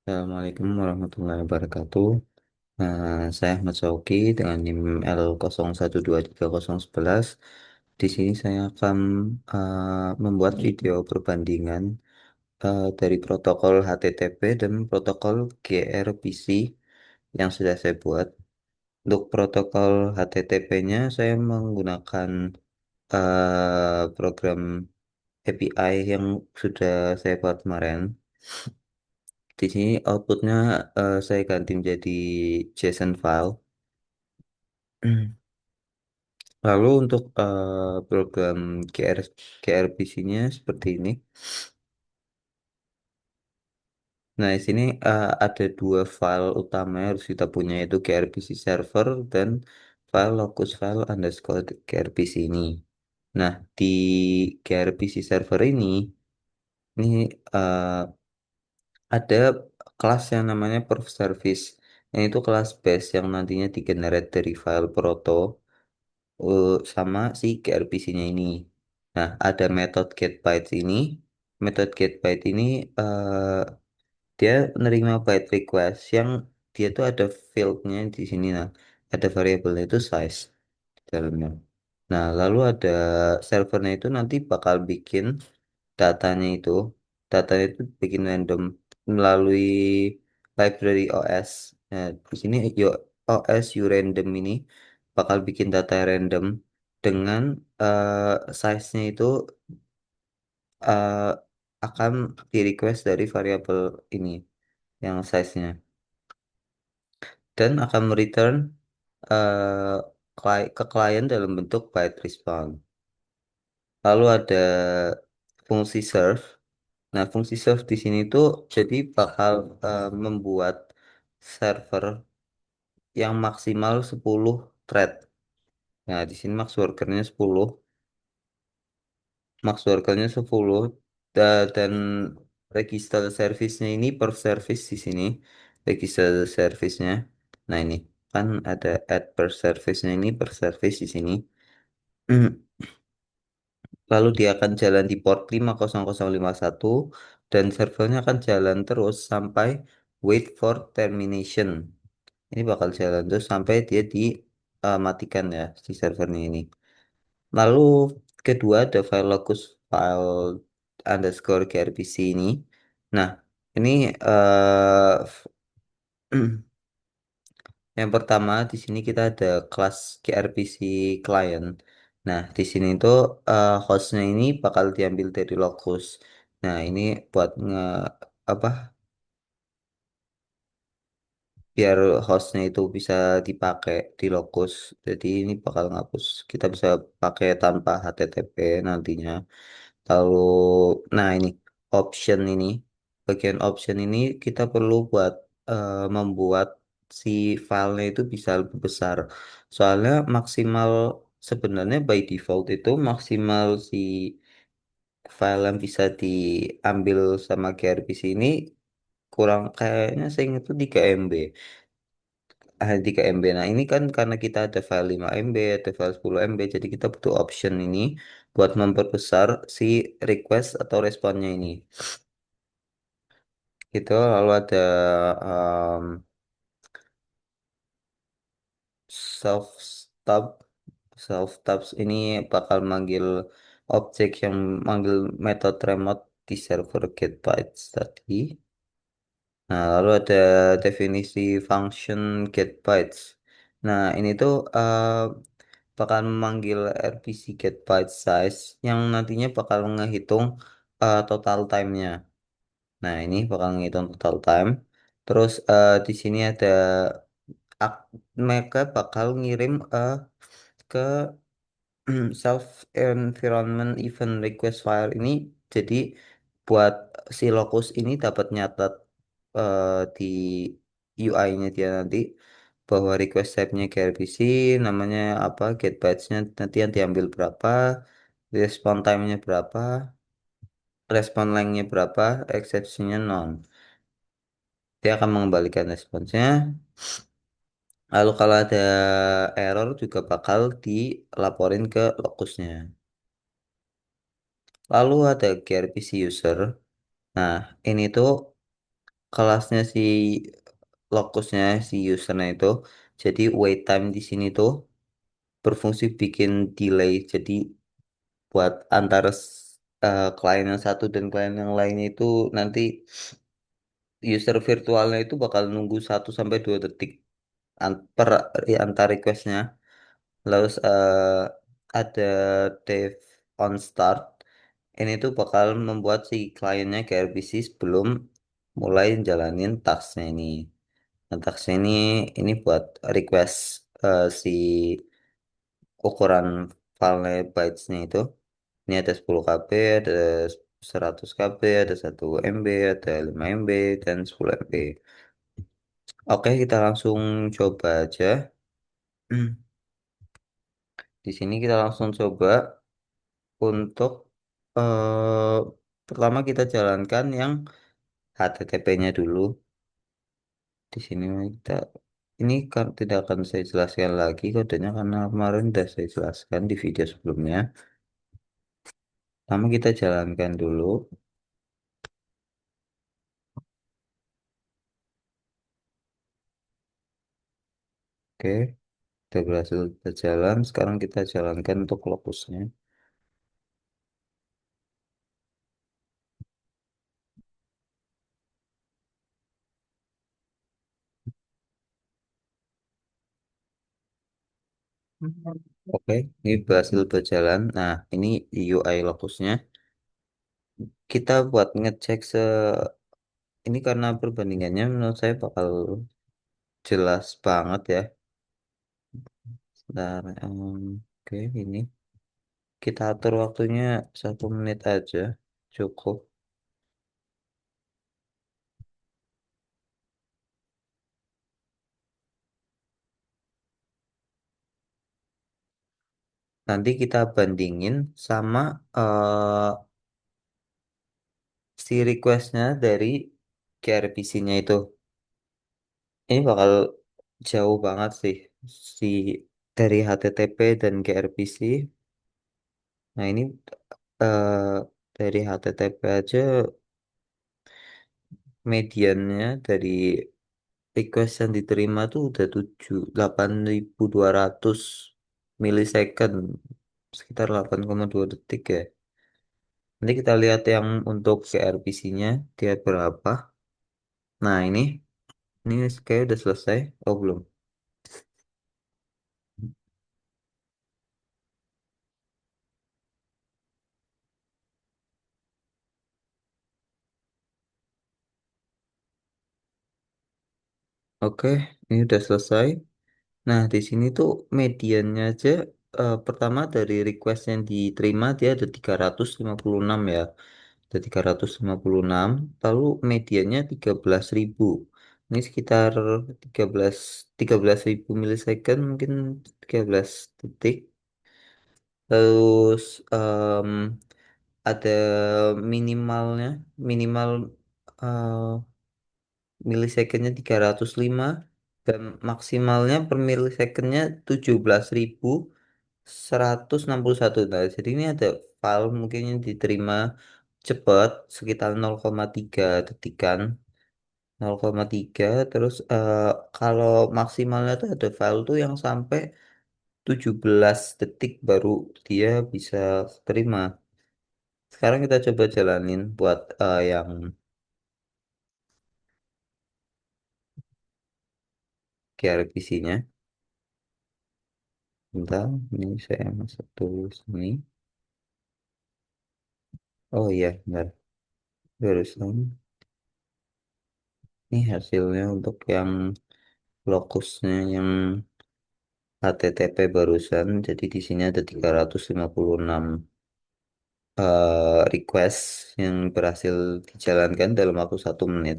Assalamualaikum warahmatullahi wabarakatuh. Saya Ahmad Sauki dengan NIM L01230011. Di sini saya akan membuat video perbandingan dari protokol HTTP dan protokol gRPC yang sudah saya buat. Untuk protokol HTTP-nya saya menggunakan program API yang sudah saya buat kemarin. Di sini outputnya saya ganti menjadi JSON file. Lalu untuk program gRPC-nya seperti ini. Nah, di sini ada dua file utama yang harus kita punya, yaitu gRPC server dan file locus file underscore gRPC ini. Nah, di gRPC server ini eh, ada kelas yang namanya perf service. Yang itu kelas base yang nantinya digenerate dari file proto sama si gRPC-nya ini. Nah, ada metode getBytes ini. Metode getByte ini dia menerima byte request yang dia tuh ada field-nya di sini. Nah, ada variabelnya itu size di dalamnya. Nah, lalu ada servernya itu nanti bakal bikin datanya itu datanya itu bikin random melalui library OS. Nah, di sini OS random ini bakal bikin data random dengan size-nya itu eh, akan di request dari variabel ini yang size-nya dan akan return eh, ke klien dalam bentuk byte response. Lalu ada fungsi serve. Nah, fungsi serve di sini tuh jadi bakal membuat server yang maksimal 10 thread. Nah, di sini max workernya 10 dan register service-nya ini per service di sini. Register service-nya. Nah, ini kan ada add per service-nya ini per service di sini. Lalu dia akan jalan di port 50051 dan servernya akan jalan terus sampai wait for termination. Ini bakal jalan terus sampai dia dimatikan ya si servernya ini. Lalu kedua ada file locus file underscore gRPC ini. Nah, ini yang pertama di sini kita ada kelas gRPC client. Nah, di sini tuh hostnya ini bakal diambil dari locus. Nah, ini buat apa biar hostnya itu bisa dipakai di locus. Jadi ini bakal ngapus. Kita bisa pakai tanpa HTTP nantinya. Lalu, nah ini option ini, bagian option ini kita perlu buat membuat si filenya itu bisa lebih besar. Soalnya maksimal sebenarnya by default itu maksimal si file yang bisa diambil sama gRPC ini kurang kayaknya saya ingat itu 3 MB. 3 MB. Nah, ini kan karena kita ada file 5 MB, ada file 10 MB, jadi kita butuh option ini buat memperbesar si request atau responnya ini. Gitu, lalu ada um, self stub. Self stubs ini bakal manggil objek yang manggil metode remote di server getBytes tadi. Nah, lalu ada definisi function getBytes. Nah, ini tuh bakal memanggil RPC getByte size yang nantinya bakal ngehitung total time-nya. Nah, ini bakal ngitung total time. Terus di sini ada mereka bakal ngirim ke self environment event request file ini. Jadi buat si locus ini dapat nyatat di UI-nya dia nanti bahwa request type-nya gRPC, namanya apa, get batch-nya nanti yang diambil berapa, respon time-nya berapa, respon length-nya berapa, exception-nya none. Dia akan mengembalikan responsnya. Lalu kalau ada error juga bakal dilaporin ke locusnya. Lalu ada gRPC user. Nah, ini tuh kelasnya si locusnya si usernya itu. Jadi wait time di sini tuh berfungsi bikin delay. Jadi buat antara klien yang satu dan klien yang lainnya itu nanti user virtualnya itu bakal nunggu 1 sampai 2 detik per antar requestnya. Lalu ada dev on start. Ini tuh bakal membuat si kliennya ke RPC sebelum mulai jalanin tasknya ini. Nah, tasknya ini buat request si ukuran file bytesnya itu. Ini ada 10 KB, ada 100 KB, ada 1 MB, ada 5 MB, dan 10 MB. Oke, kita langsung coba aja. Di sini kita langsung coba untuk eh, pertama kita jalankan yang HTTP-nya dulu. Di sini kita ini kan tidak akan saya jelaskan lagi kodenya karena kemarin sudah saya jelaskan di video sebelumnya. Pertama kita jalankan dulu. Oke, kita berhasil berjalan. Sekarang kita jalankan untuk locusnya. Oke, ini berhasil berjalan. Nah, ini UI locusnya. Kita buat ngecek ini karena perbandingannya menurut saya bakal jelas banget ya. Sebentar, oke, ini kita atur waktunya 1 menit aja, cukup. Nanti kita bandingin sama eh, si requestnya dari gRPC-nya itu. Ini bakal jauh banget sih si dari HTTP dan gRPC. Nah ini eh, dari HTTP aja mediannya dari request yang diterima tuh udah 8.200 milisecond, sekitar 8,2 detik ya. Nanti kita lihat yang untuk gRPC-nya dia berapa. Nah ini kayak udah selesai. Oh belum. Oke, ini udah selesai. Nah di sini tuh mediannya aja pertama dari request yang diterima dia ada 356 ya. Ada 356, lalu mediannya 13.000. Ini sekitar 13.000 milisecond, mungkin 13 detik. Terus ada minimalnya, minimal eh, milisecondnya 305 dan maksimalnya per milisecondnya 17.161. Nah, jadi ini ada file mungkin yang diterima cepat sekitar 0,3 detikan. 0,3 terus kalau maksimalnya tuh ada file tuh yang sampai 17 detik baru dia bisa terima. Sekarang kita coba jalanin buat yang gRPC-nya. Bentar, ini saya masuk tulis ini. Oh iya, benar. Barusan ini hasilnya untuk yang lokusnya yang HTTP barusan. Jadi di sini ada 356 request yang berhasil dijalankan dalam waktu 1 menit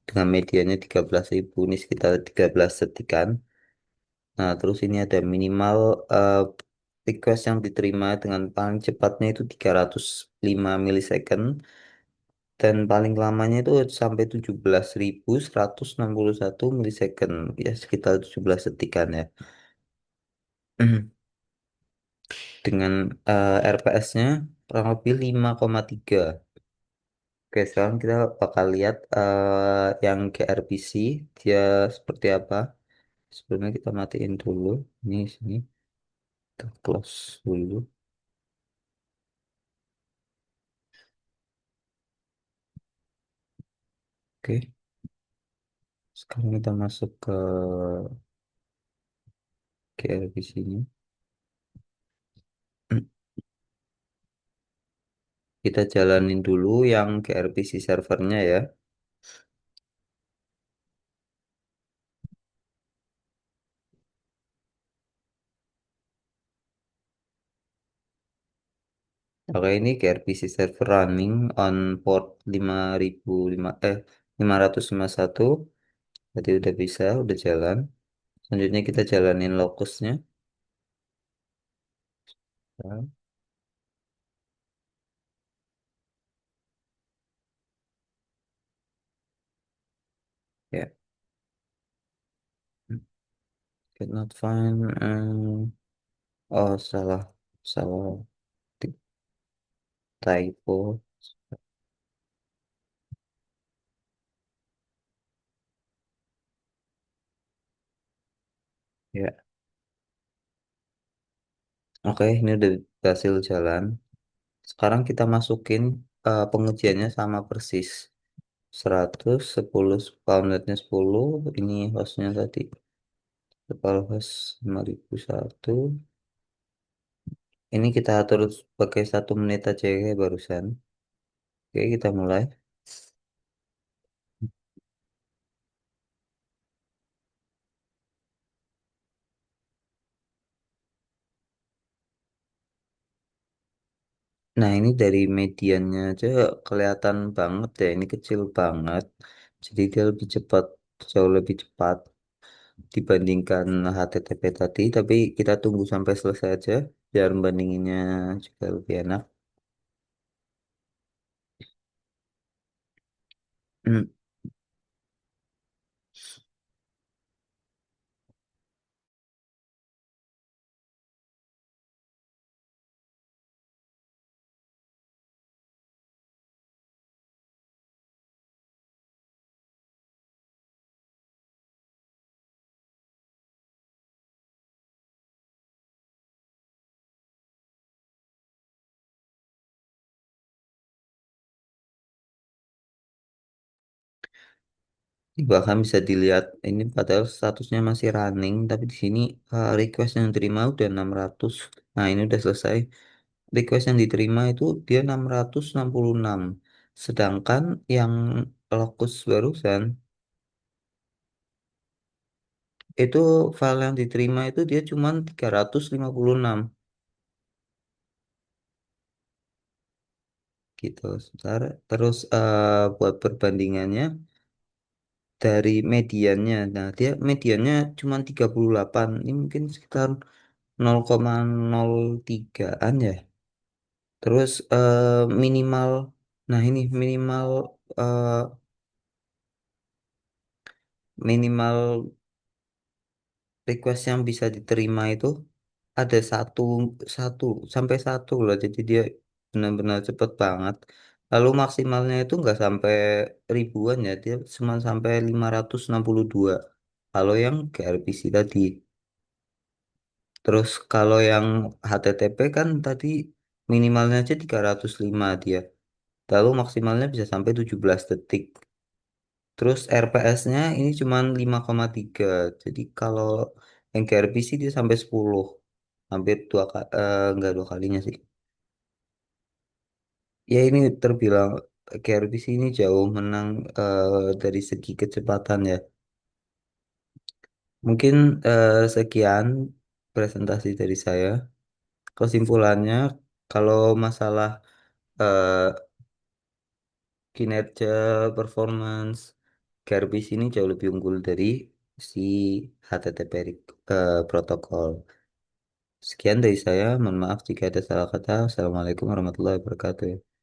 dengan medianya 13.000, ini sekitar 13 detikan. Nah terus ini ada minimal eh, request yang diterima dengan paling cepatnya itu 305 milisecond dan paling lamanya itu sampai 17.161 milisecond, ya sekitar 17 detikan ya. Dengan RPS-nya kurang lebih 5,3. Oke, sekarang kita bakal lihat yang gRPC dia seperti apa. Sebelumnya kita matiin dulu. Ini sini kita close dulu. Oke, sekarang kita masuk ke gRPC-nya. Kita jalanin dulu yang gRPC servernya ya. Oke, ini gRPC server running on port 5.551. Berarti udah bisa, udah jalan. Selanjutnya kita jalanin locusnya. Ya, ya. Cannot find. Oh, salah. Salah. Ti- Typo. Ya. Oke, ini udah berhasil jalan. Sekarang kita masukin pengujiannya sama persis. 100, 10, spawnletnya 10. Ini hostnya tadi. Localhost 5001. Ini kita atur sebagai 1 menit aja ya barusan. Oke, kita mulai. Nah, ini dari mediannya aja kelihatan banget ya. Ini kecil banget. Jadi dia lebih cepat, jauh lebih cepat dibandingkan HTTP tadi. Tapi kita tunggu sampai selesai aja biar bandinginnya juga lebih enak. Hmm. Bahkan bisa dilihat ini padahal statusnya masih running, tapi di sini request yang diterima udah 600. Nah, ini udah selesai. Request yang diterima itu dia 666. Sedangkan yang lokus barusan itu file yang diterima itu dia cuma 356 gitu. Sebentar. Terus buat perbandingannya dari mediannya. Nah, dia mediannya cuma 38. Ini mungkin sekitar 0,03-an ya. Terus minimal, nah ini eh, minimal request yang bisa diterima itu ada satu satu sampai satu loh. Jadi dia benar-benar cepet banget. Lalu maksimalnya itu nggak sampai ribuan ya, dia cuma sampai 562. Kalau yang gRPC tadi. Terus kalau yang HTTP kan tadi minimalnya aja 305 dia. Lalu maksimalnya bisa sampai 17 detik. Terus RPS-nya ini cuma 5,3. Jadi kalau yang gRPC dia sampai 10. Hampir enggak dua kalinya sih. Ya ini terbilang KRBC ini jauh menang dari segi kecepatan ya. Mungkin sekian presentasi dari saya. Kesimpulannya, kalau masalah eh, kinerja, performance, KRBC ini jauh lebih unggul dari si HTTP protokol. Sekian dari saya. Mohon maaf jika ada salah kata. Assalamualaikum warahmatullahi wabarakatuh.